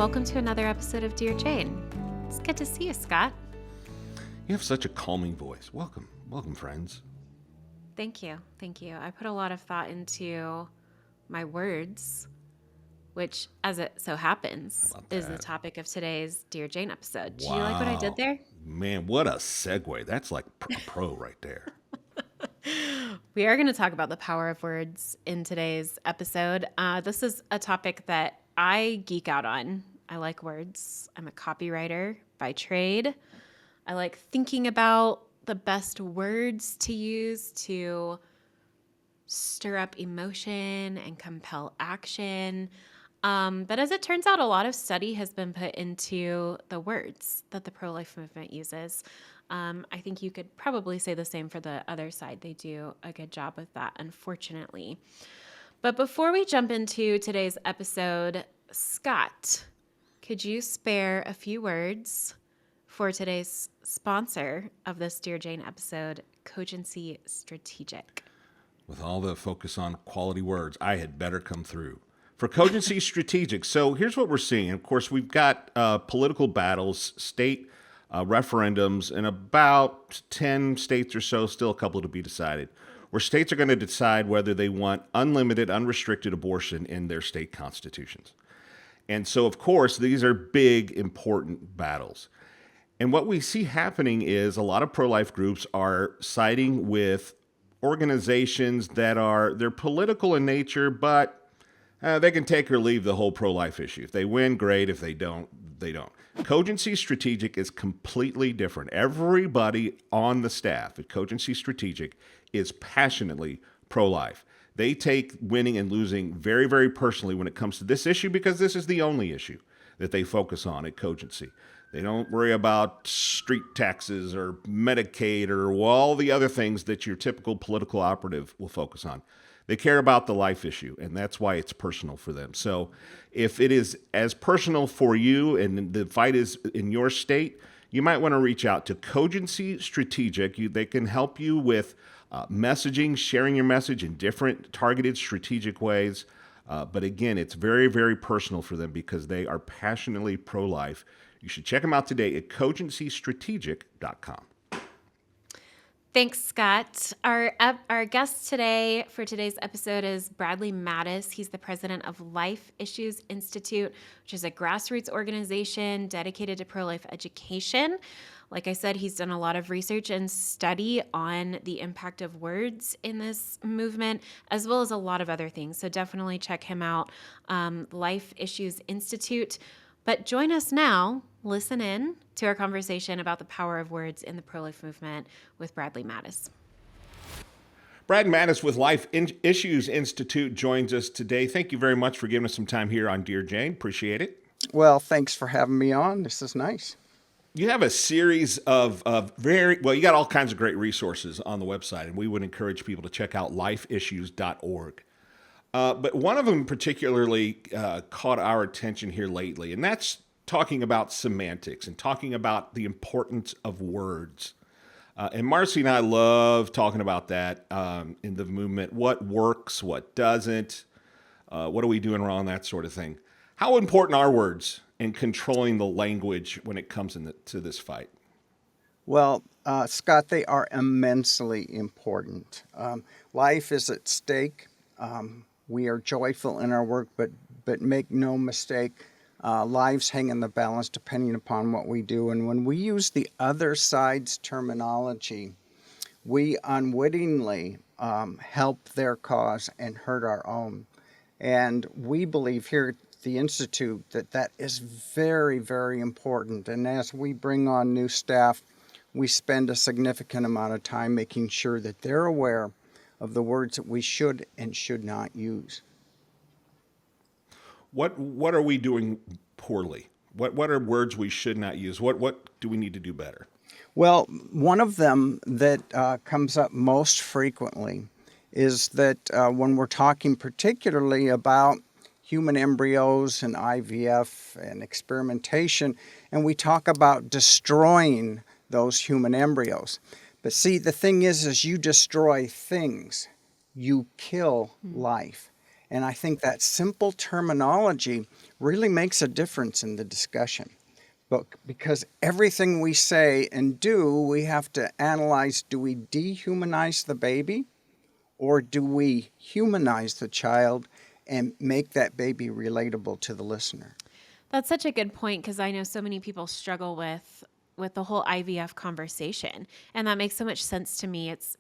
Welcome to another episode of Dear Jane. It's good to see you, Scott. You have such a calming voice. Welcome, friends. Thank you. I put a lot of thought into my words, which, as it so happens, is the topic of today's Dear Jane episode. Did you like what I did there? Man, what a segue. That's like a pro right there. We are going to talk about the power of words in today's episode. This is a topic that I geek out on. I like words. I'm a copywriter by trade. I like thinking about the best words to use to stir up emotion and compel action. But as it turns out, a lot of study has been put into the words that the pro-life movement uses. I think you could probably say the same for the other side. They do a good job with that, unfortunately. But before we jump into today's episode, Scott, could you spare a few words for today's sponsor of this Dear Jane episode, Cogency Strategic? With all the focus on quality words, I had better come through. For Cogency Strategic, so here's what we're seeing. Of course, we've got political battles, state referendums in about 10 states or so, still a couple to be decided, where states are going to decide whether they want unlimited, unrestricted abortion in their state constitutions. And so, of course, these are big, important battles. And what we see happening is a lot of pro-life groups are siding with organizations they're political in nature, but they can take or leave the whole pro-life issue. If they win, great. If they don't, they don't. Cogency Strategic is completely different. Everybody on the staff at Cogency Strategic is passionately pro-life. They take winning and losing very, very personally when it comes to this issue because this is the only issue that they focus on at Cogency. They don't worry about street taxes or Medicaid or all the other things that your typical political operative will focus on. They care about the life issue, and that's why it's personal for them. So if it is as personal for you and the fight is in your state, you might want to reach out to Cogency Strategic. They can help you with messaging, sharing your message in different targeted strategic ways. But again, it's very, very personal for them because they are passionately pro-life. You should check them out today at cogencystrategic.com. Thanks, Scott. Our guest today for today's episode is Bradley Mattis. He's the president of Life Issues Institute, which is a grassroots organization dedicated to pro-life education. Like I said, he's done a lot of research and study on the impact of words in this movement, as well as a lot of other things. So definitely check him out, Life Issues Institute. But join us now, listen in to our conversation about the power of words in the pro-life movement with Bradley Mattis. Brad Mattis with Life Issues Institute joins us today. Thank you very much for giving us some time here on Dear Jane. Appreciate it. Well, thanks for having me on. This is nice. You have a series of you got all kinds of great resources on the website, and we would encourage people to check out lifeissues.org. But one of them particularly caught our attention here lately, and that's talking about semantics and talking about the importance of words. And Marcy and I love talking about that in the movement. What works, what doesn't, what are we doing wrong, that sort of thing. How important are words in controlling the language when it comes to this fight? Well, Scott, they are immensely important. Life is at stake. We are joyful in our work, but make no mistake, lives hang in the balance depending upon what we do. And when we use the other side's terminology, we unwittingly help their cause and hurt our own. And we believe here at the Institute that is very, very important. And as we bring on new staff, we spend a significant amount of time making sure that they're aware of the words that we should and should not use. What are we doing poorly? What are words we should not use? What do we need to do better? Well, one of them that comes up most frequently is that when we're talking particularly about human embryos and IVF and experimentation, and we talk about destroying those human embryos. But see, the thing is you destroy things, you kill life. And I think that simple terminology really makes a difference in the discussion. But because everything we say and do, we have to analyze, do we dehumanize the baby or do we humanize the child and make that baby relatable to the listener? That's such a good point because I know so many people struggle with the whole IVF conversation, and that makes so much sense to me. It's,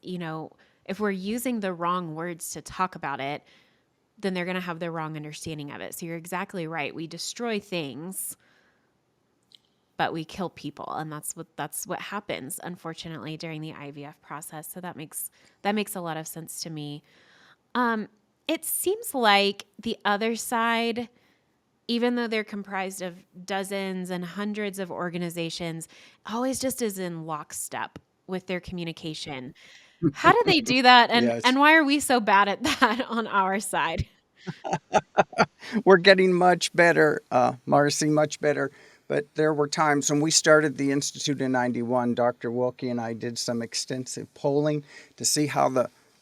if we're using the wrong words to talk about it, then they're going to have the wrong understanding of it. So you're exactly right. We destroy things, but we kill people, and that's what happens unfortunately during the IVF process. So that makes a lot of sense to me. It seems like the other side, even though they're comprised of dozens and hundreds of organizations, always just is in lockstep with their communication. How do they do that? And Yes. and why are we so bad at that on our side? We're getting much better, Marcy, much better. But there were times when we started the Institute in 91, Dr. Wilkie and I did some extensive polling to see how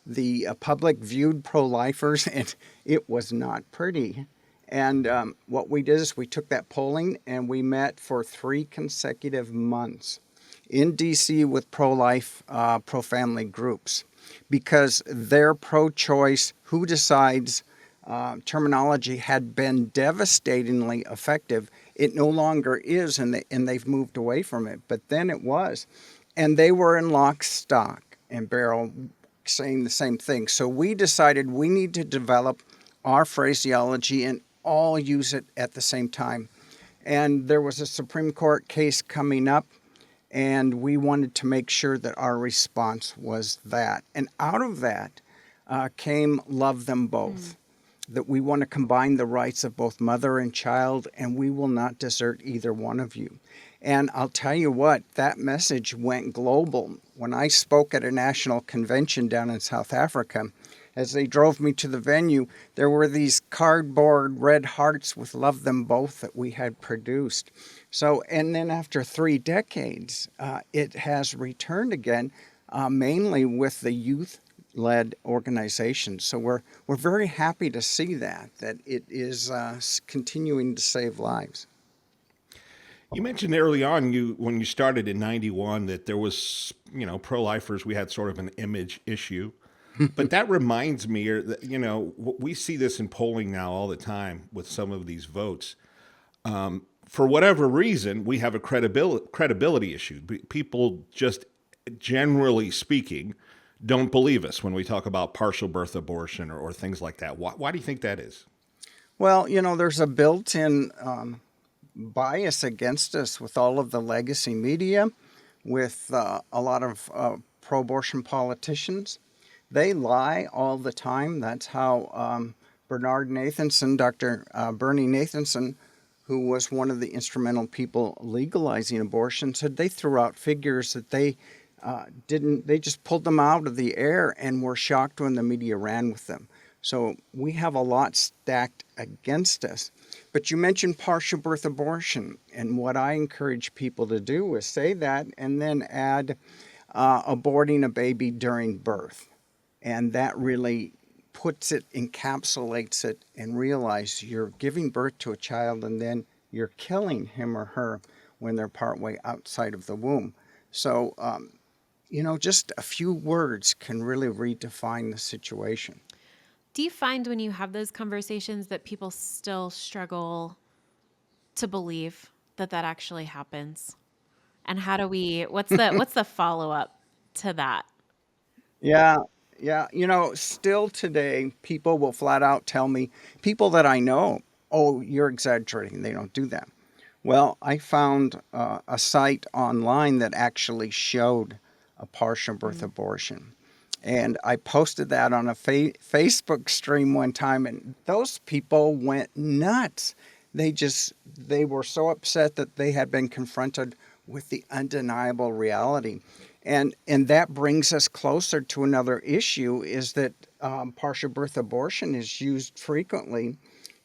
the public viewed pro-lifers, and it was not pretty. And what we did is we took that polling and we met for 3 consecutive months in DC with pro-life, pro-family groups because their pro-choice, who decides terminology had been devastatingly effective. It no longer is, and they've moved away from it. But then it was. And they were in lock, stock, and barrel saying the same thing. So we decided we need to develop our phraseology and all use it at the same time. And there was a Supreme Court case coming up, and we wanted to make sure that our response was that. And out of that came Love Them Both. That we want to combine the rights of both mother and child, and we will not desert either one of you. And I'll tell you what, that message went global. When I spoke at a national convention down in South Africa, as they drove me to the venue, there were these cardboard red hearts with Love Them Both that we had produced. So, and then after 3 decades, it has returned again, mainly with the youth-led organizations. So we're very happy to see that it is continuing to save lives. You mentioned early on, when you started in '91, that there was, pro-lifers. We had sort of an image issue, but that reminds me, that we see this in polling now all the time with some of these votes. For whatever reason, we have a credibility issue. People just, generally speaking, don't believe us when we talk about partial birth abortion or things like that. Why do you think that is? Well, there's a built-in bias against us with all of the legacy media, with a lot of pro-abortion politicians. They lie all the time. That's how Bernard Nathanson, Dr. Bernie Nathanson, who was one of the instrumental people legalizing abortion, said they threw out figures that they didn't, they just pulled them out of the air and were shocked when the media ran with them. So we have a lot stacked against us. But you mentioned partial birth abortion, and what I encourage people to do is say that and then add aborting a baby during birth. And that really puts it, encapsulates it, and realize you're giving birth to a child and then you're killing him or her when they're partway outside of the womb. So, just a few words can really redefine the situation. Do you find when you have those conversations that people still struggle to believe that that actually happens? And how do we what's the follow-up to that? Yeah, yeah. Still today, people will flat out tell me, people that I know, oh, you're exaggerating. They don't do that. Well, I found a site online that actually showed a partial birth abortion. And I posted that on a Facebook stream one time, and those people went nuts. They were so upset that they had been confronted with the undeniable reality. And that brings us closer to another issue, is that partial birth abortion is used frequently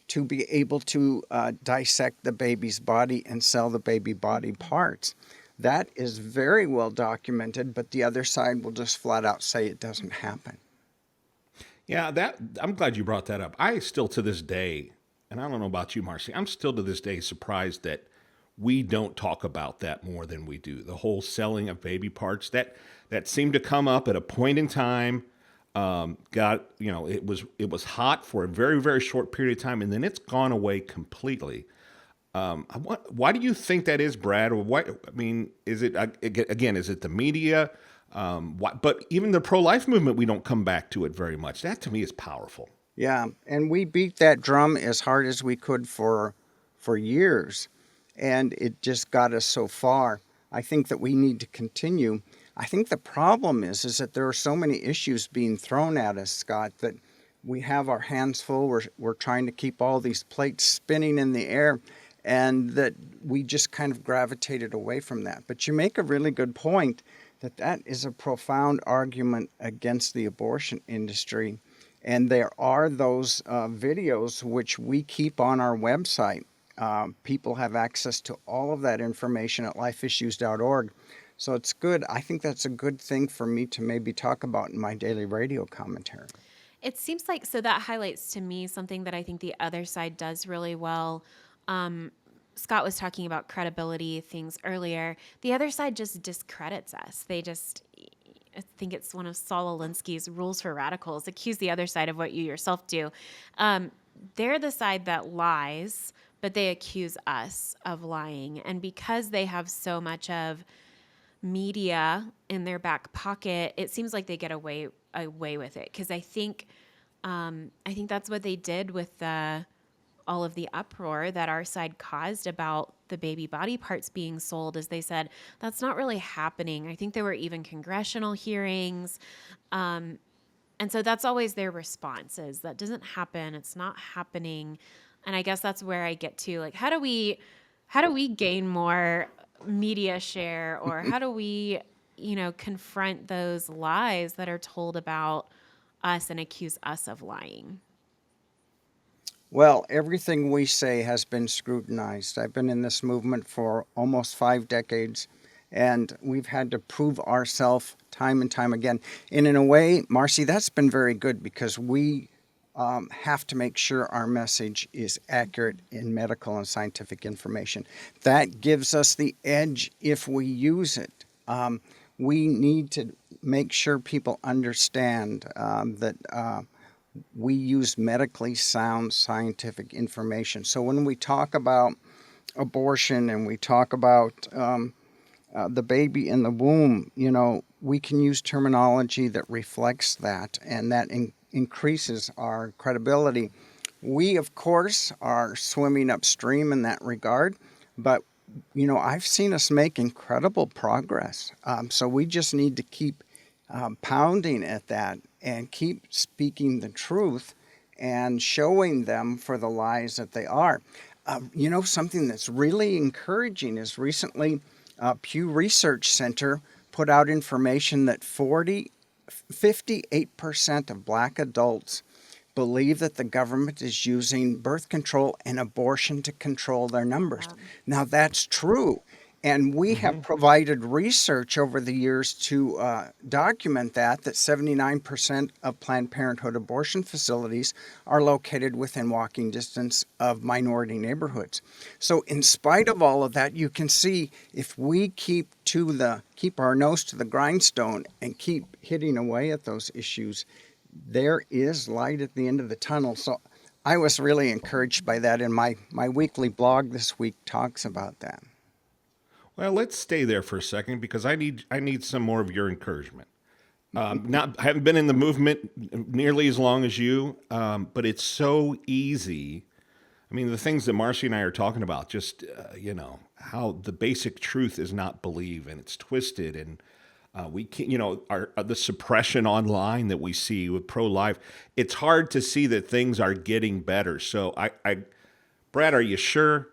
to be able to dissect the baby's body and sell the baby body parts. That is very well documented, but the other side will just flat out say it doesn't happen. Yeah, that I'm glad you brought that up. I still to this day, and I don't know about you, Marcy, I'm still to this day surprised that we don't talk about that more than we do. The whole selling of baby parts that seemed to come up at a point in time. Got it was hot for a very very short period of time, and then it's gone away completely. Why do you think that is, Brad? Or what? I mean, is it again? Is it the media? But even the pro-life movement, we don't come back to it very much. That to me is powerful. Yeah, and we beat that drum as hard as we could for years, and it just got us so far. I think that we need to continue. I think the problem is that there are so many issues being thrown at us, Scott, that we have our hands full. We're trying to keep all these plates spinning in the air, and that we just kind of gravitated away from that. But you make a really good point that that is a profound argument against the abortion industry. And there are those videos which we keep on our website. People have access to all of that information at lifeissues.org. So it's good. I think that's a good thing for me to maybe talk about in my daily radio commentary. It seems like so that highlights to me something that I think the other side does really well. Um, Scott was talking about credibility things earlier. The other side just discredits us. They just, I think it's one of Saul Alinsky's rules for radicals, accuse the other side of what you yourself do. They're the side that lies, but they accuse us of lying. And because they have so much of media in their back pocket, it seems like they get away with it. Because I think that's what they did with all of the uproar that our side caused about the baby body parts being sold. Is they said that's not really happening. I think there were even congressional hearings, and so that's always their response: is that doesn't happen. It's not happening. And I guess that's where I get to, like, how do we gain more media share, or how do we, confront those lies that are told about us and accuse us of lying? Well, everything we say has been scrutinized. I've been in this movement for almost 5 decades, and we've had to prove ourselves time and time again. And in a way, Marcy, that's been very good because we have to make sure our message is accurate in medical and scientific information. That gives us the edge if we use it. We need to make sure people understand that we use medically sound scientific information. So when we talk about abortion and we talk about the baby in the womb, we can use terminology that reflects that, and that increases our credibility. We, of course, are swimming upstream in that regard, but I've seen us make incredible progress. So we just need to keep pounding at that and keep speaking the truth and showing them for the lies that they are. Something that's really encouraging is recently Pew Research Center put out information that 58% of black adults believe that the government is using birth control and abortion to control their numbers. Wow. Now, that's true. And we have provided research over the years to document that 79% of Planned Parenthood abortion facilities are located within walking distance of minority neighborhoods. So in spite of all of that, you can see if we keep our nose to the grindstone and keep hitting away at those issues, there is light at the end of the tunnel. So I was really encouraged by that, and my weekly blog this week talks about that. Well, let's stay there for a second because I need some more of your encouragement. I haven't been in the movement nearly as long as you, but it's so easy. I mean, the things that Marcy and I are talking about, just how the basic truth is not believed and it's twisted, and we can't, the suppression online that we see with pro-life. It's hard to see that things are getting better. So, Brad, are you sure?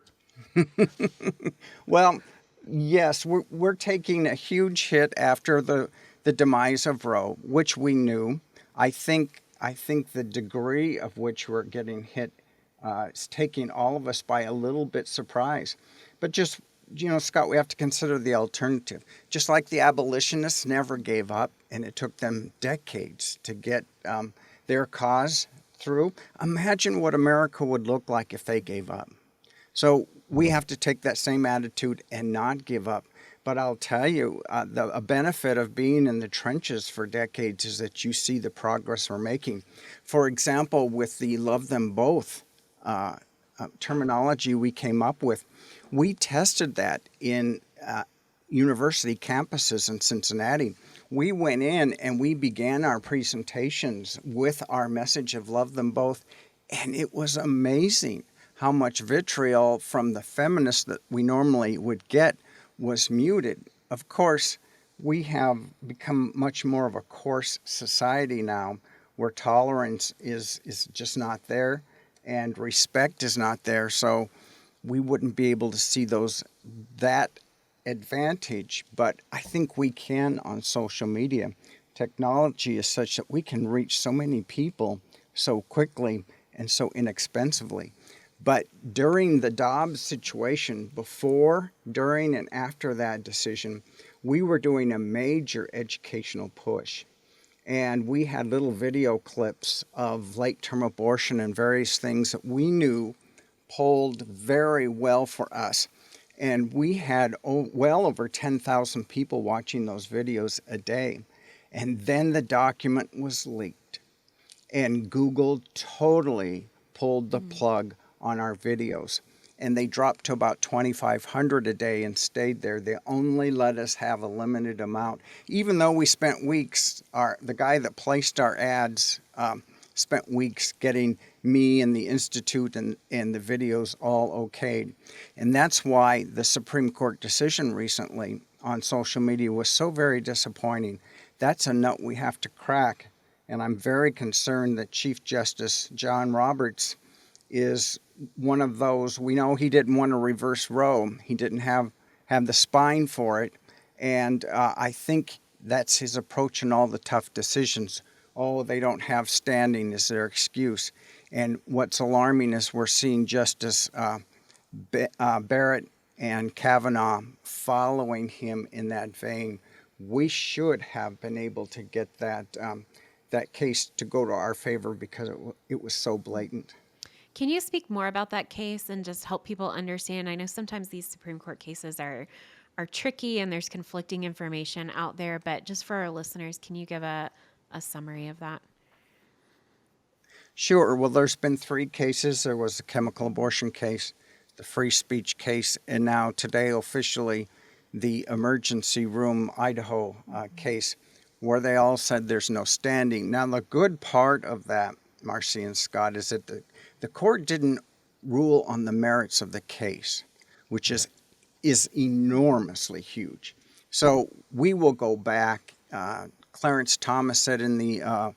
Well, yes, we're taking a huge hit after the demise of Roe, which we knew. I think the degree of which we're getting hit is taking all of us by a little bit surprise. But just, Scott, we have to consider the alternative. Just like the abolitionists never gave up, and it took them decades to get their cause through, imagine what America would look like if they gave up. So we have to take that same attitude and not give up. But I'll tell you, a benefit of being in the trenches for decades is that you see the progress we're making. For example, with the love them both terminology we came up with, we tested that in university campuses in Cincinnati. We went in and we began our presentations with our message of love them both, and it was amazing how much vitriol from the feminists that we normally would get was muted. Of course, we have become much more of a coarse society now, where tolerance is just not there and respect is not there. So we wouldn't be able to see that advantage, but I think we can on social media. Technology is such that we can reach so many people so quickly and so inexpensively. But during the Dobbs situation, before, during, and after that decision, we were doing a major educational push. And we had little video clips of late-term abortion and various things that we knew polled very well for us. And we had well over 10,000 people watching those videos a day. And then the document was leaked. And Google totally pulled the plug on our videos. And they dropped to about 2,500 a day and stayed there. They only let us have a limited amount. Even though we spent weeks, the guy that placed our ads spent weeks getting me and the Institute and the videos all okayed. And that's why the Supreme Court decision recently on social media was so very disappointing. That's a nut we have to crack. And I'm very concerned that Chief Justice John Roberts is one of those. We know he didn't want to reverse Roe. He didn't have the spine for it. And I think that's his approach in all the tough decisions. Oh, they don't have standing is their excuse. And what's alarming is we're seeing Justice Barrett and Kavanaugh following him in that vein. We should have been able to get that case to go to our favor because it was so blatant. Can you speak more about that case and just help people understand? I know sometimes these Supreme Court cases are tricky and there's conflicting information out there, but just for our listeners, can you give a summary of that? Sure. Well, there's been 3 cases. There was the chemical abortion case, the free speech case, and now today officially the emergency room Idaho case, where they all said there's no standing. Now, the good part of that, Marcy and Scott, is that the court didn't rule on the merits of the case, which is enormously huge. So we will go back. Clarence Thomas said in the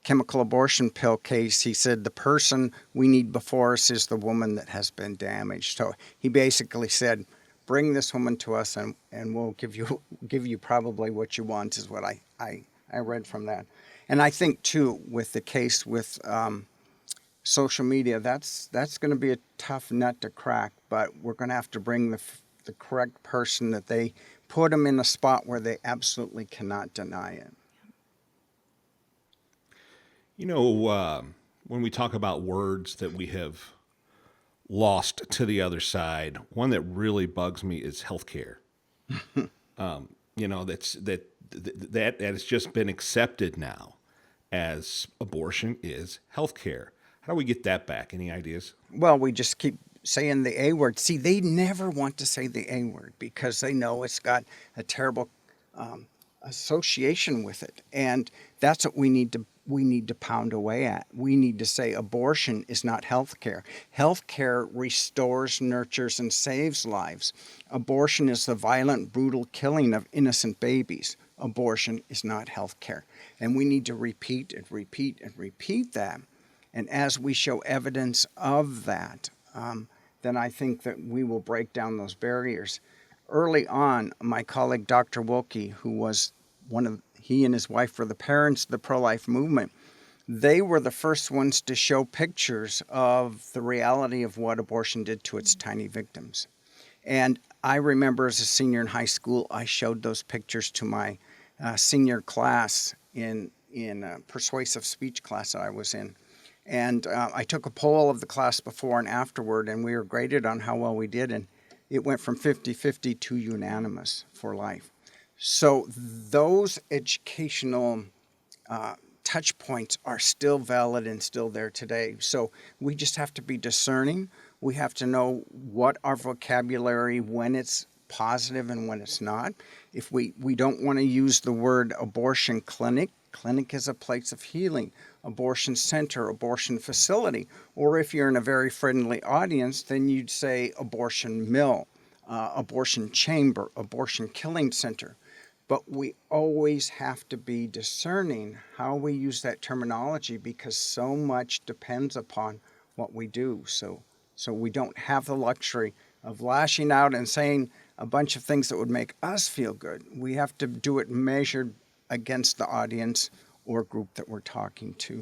chemical abortion pill case, he said the person we need before us is the woman that has been damaged. So he basically said, bring this woman to us and we'll give you probably what you want, is what I read from that. And I think too, with the case with social media, that's going to be a tough nut to crack, but we're going to have to bring the correct person, that they put them in a spot where they absolutely cannot deny it. You know, when we talk about words that we have lost to the other side, one that really bugs me is healthcare. You know, that has just been accepted now as abortion is healthcare. How do we get that back? Any ideas? Well, we just keep saying the A word. See, they never want to say the A word because they know it's got a terrible association with it. And that's what we need to pound away at. We need to say abortion is not health care. Health care restores, nurtures, and saves lives. Abortion is the violent, brutal killing of innocent babies. Abortion is not health care. And we need to repeat and repeat and repeat that. And as we show evidence of that, then I think that we will break down those barriers. Early on, my colleague Dr. Wilkie, who was he and his wife were the parents of the pro-life movement, they were the first ones to show pictures of the reality of what abortion did to its tiny victims. And I remember as a senior in high school, I showed those pictures to my senior class in a persuasive speech class that I was in. And I took a poll of the class before and afterward, and we were graded on how well we did. And it went from 50-50 to unanimous for life. So those educational touch points are still valid and still there today. So we just have to be discerning. We have to know what our vocabulary, when it's positive and when it's not. If we don't want to use the word abortion clinic, clinic is a place of healing, abortion center, abortion facility. Or if you're in a very friendly audience, then you'd say abortion mill, abortion chamber, abortion killing center. But we always have to be discerning how we use that terminology because so much depends upon what we do. So we don't have the luxury of lashing out and saying a bunch of things that would make us feel good. We have to do it measured against the audience or group that we're talking to.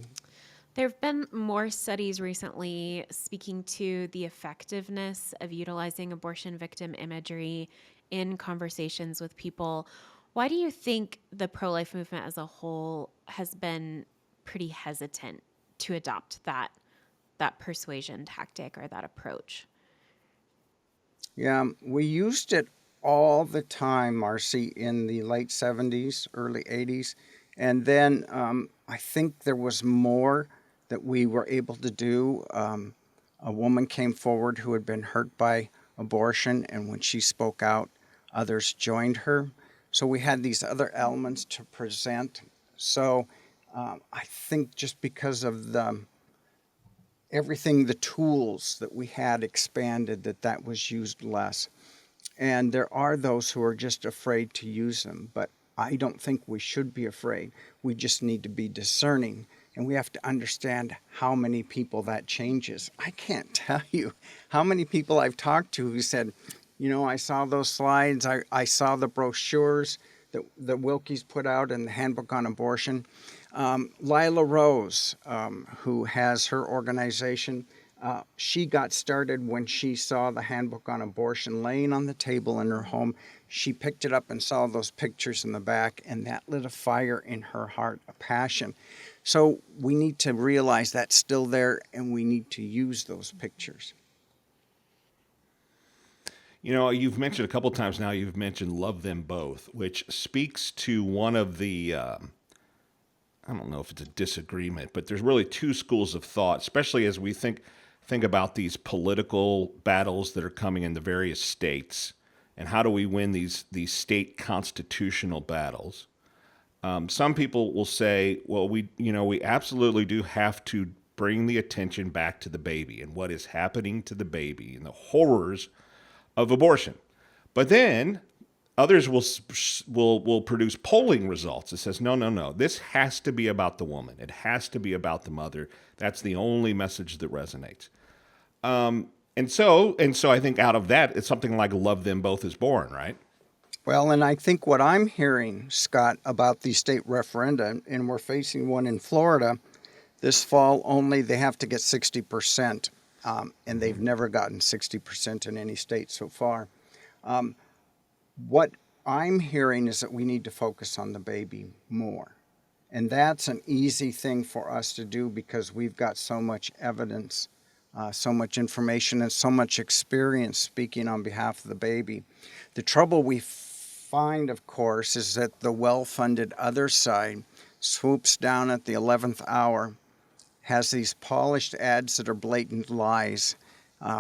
There have been more studies recently speaking to the effectiveness of utilizing abortion victim imagery in conversations with people. Why do you think the pro-life movement as a whole has been pretty hesitant to adopt that persuasion tactic or that approach? Yeah, we used it all the time, Marcy, in the late 70s, early 80s. And then I think there was more that we were able to do. A woman came forward who had been hurt by abortion, and when she spoke out, others joined her. So we had these other elements to present. So I think just because of everything, the tools that we had expanded, that was used less. And there are those who are just afraid to use them, but I don't think we should be afraid. We just need to be discerning, and we have to understand how many people that changes. I can't tell you how many people I've talked to who said, I saw those slides, I saw the brochures that Wilkie's put out in the Handbook on Abortion. Lila Rose, who has her organization, she got started when she saw the Handbook on Abortion laying on the table in her home. She picked it up and saw those pictures in the back, and that lit a fire in her heart, a passion. So we need to realize that's still there, and we need to use those pictures. You've mentioned a couple times now, you've mentioned love them both, which speaks to one of the I don't know if it's a disagreement, but there's really two schools of thought, especially as we think about these political battles that are coming in the various states, and how do we win these state constitutional battles. Some people will say, well, we absolutely do have to bring the attention back to the baby and what is happening to the baby and the horrors of abortion. But then others will produce polling results that says, no, this has to be about the woman. It has to be about the mother. That's the only message that resonates. And so I think out of that, it's something like love them both is born, right? Well, and I think what I'm hearing, Scott, about the state referenda, and we're facing one in Florida this fall, only they have to get 60%, and they've never gotten 60% in any state so far. What I'm hearing is that we need to focus on the baby more. And that's an easy thing for us to do because we've got so much evidence, so much information, and so much experience speaking on behalf of the baby. The trouble we find, of course, is that the well-funded other side swoops down at the 11th hour, has these polished ads that are blatant lies,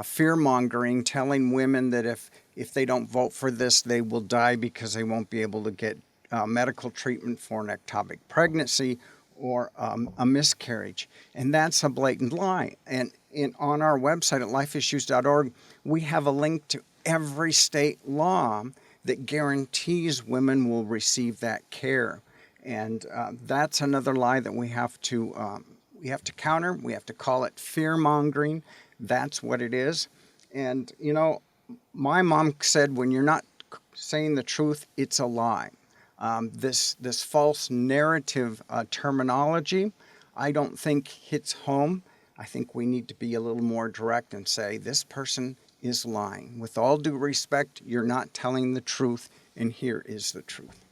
fear-mongering, telling women that if they don't vote for this, they will die because they won't be able to get medical treatment for an ectopic pregnancy or a miscarriage. And that's a blatant lie. And on our website at lifeissues.org, we have a link to every state law that guarantees women will receive that care. And that's another lie that we have to counter. We have to call it fear-mongering. That's what it is. And, my mom said, when you're not saying the truth, it's a lie. This false narrative terminology, I don't think hits home. I think we need to be a little more direct and say, this person is lying. With all due respect, you're not telling the truth, and here is the truth.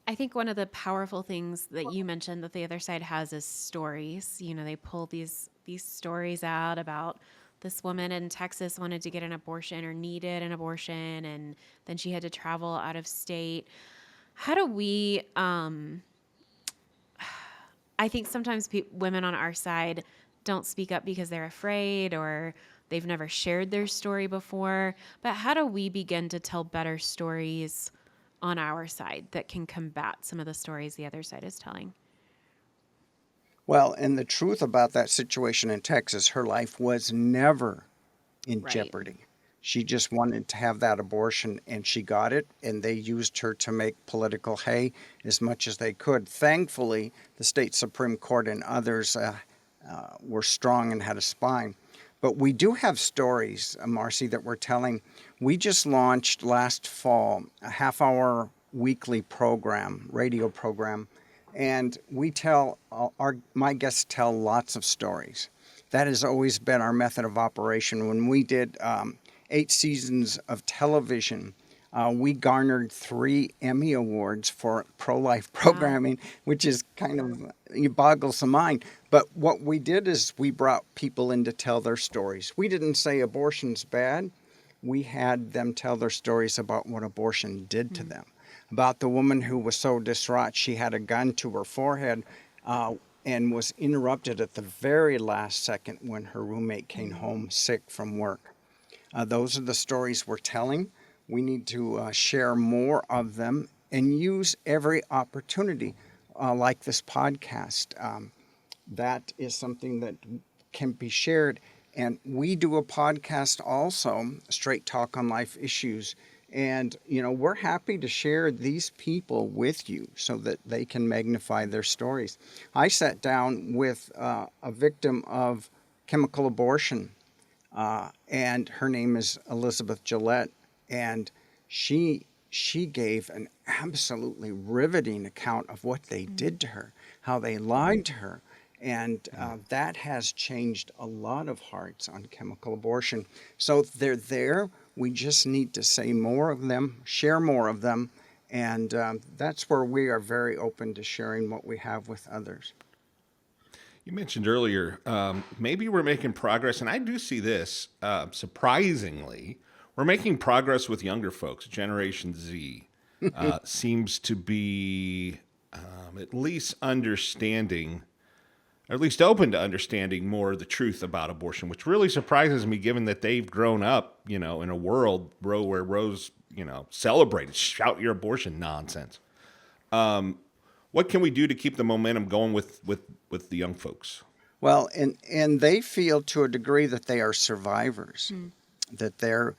I think one of the powerful things that you mentioned that the other side has is stories. They pull these stories out about this woman in Texas wanted to get an abortion or needed an abortion, and then she had to travel out of state. How do we? I think sometimes women on our side don't speak up because they're afraid or they've never shared their story before. But how do we begin to tell better stories on our side that can combat some of the stories the other side is telling? Well, and the truth about that situation in Texas, her life was never in Right. jeopardy. She just wanted to have that abortion and she got it, and they used her to make political hay as much as they could. Thankfully, the state Supreme Court and others were strong and had a spine. But we do have stories, Marcy, that we're telling. We just launched last fall a half-hour weekly program, radio program, and we tell my guests tell lots of stories. That has always been our method of operation. When we did 8 seasons of television, we garnered 3 Emmy Awards for pro-life Wow. programming, which is kind of, it boggles the mind. But what we did is we brought people in to tell their stories. We didn't say abortion's bad. We had them tell their stories about what abortion did to Mm. them. About the woman who was so distraught she had a gun to her forehead and was interrupted at the very last second when her roommate came Mm. home sick from work. Those are the stories we're telling. We need to share more of them and use every opportunity, like this podcast. That is something that can be shared. And we do a podcast also, Straight Talk on Life Issues. And, we're happy to share these people with you so that they can magnify their stories. I sat down with a victim of chemical abortion, and her name is Elizabeth Gillette. And she gave an absolutely riveting account of what they Mm. did to her, how they lied to her. And that has changed a lot of hearts on chemical abortion. So they're there. We just need to say more of them, share more of them. And that's where we are very open to sharing what we have with others. You mentioned earlier, maybe we're making progress, and I do see this surprisingly. We're making progress with younger folks. Generation Z seems to be at least understanding, or at least open to understanding more of the truth about abortion, which really surprises me given that they've grown up, in a world, where Rose, celebrated, shout your abortion nonsense. What can we do to keep the momentum going with the young folks? Well, and they feel to a degree that they are survivors, Mm. that they're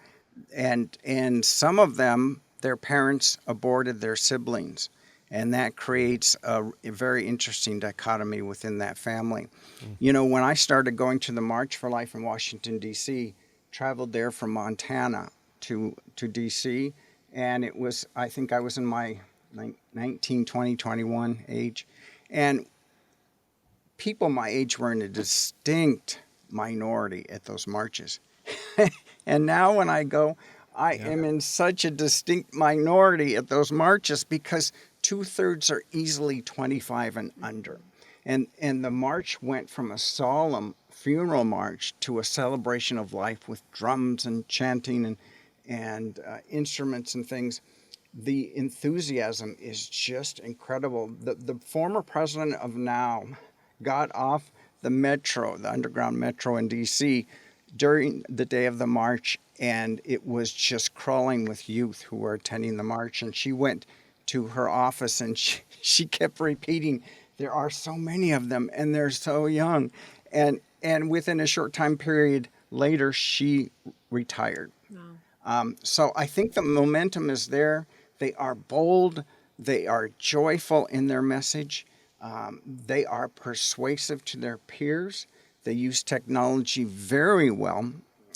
and some of them, their parents aborted their siblings, and that creates a very interesting dichotomy within that family. When I started going to the March for Life in Washington D.C., traveled there from Montana to D.C., and it was, I think I was in my 19, 20, 21 age, and people my age were in a distinct minority at those marches. And now when I go, I Yeah. am in such a distinct minority at those marches because 2/3 are easily 25 and under. And the march went from a solemn funeral march to a celebration of life with drums and chanting and instruments and things. The enthusiasm is just incredible. The former president of now got off the metro, the underground metro in DC, during the day of the march, and it was just crawling with youth who were attending the march. And she went to her office and she kept repeating, there are so many of them and they're so young. And within a short time period later, she retired. Wow. So I think the momentum is there. They are bold. They are joyful in their message. They are persuasive to their peers. They use technology very well.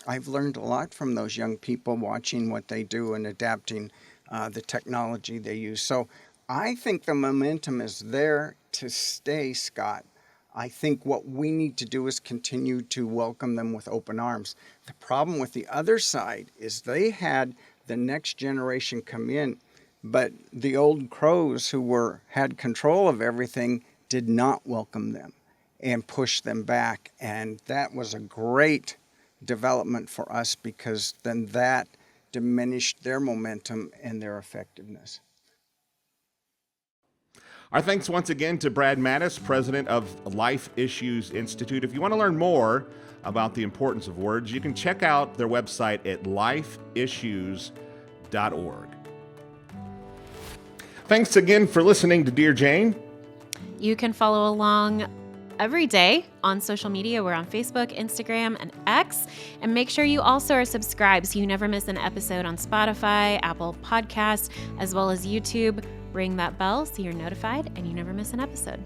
I've learned a lot from those young people watching what they do and adapting the technology they use. So I think the momentum is there to stay, Scott. I think what we need to do is continue to welcome them with open arms. The problem with the other side is they had the next generation come in. But the old crows who had control of everything did not welcome them and pushed them back. And that was a great development for us, because then that diminished their momentum and their effectiveness. Our thanks once again to Brad Mattis, president of Life Issues Institute. If you want to learn more about the importance of words, you can check out their website at lifeissues.org. Thanks again for listening to Dear Jane. You can follow along every day on social media. We're on Facebook, Instagram, and X. And make sure you also are subscribed so you never miss an episode on Spotify, Apple Podcasts, as well as YouTube. Ring that bell so you're notified and you never miss an episode.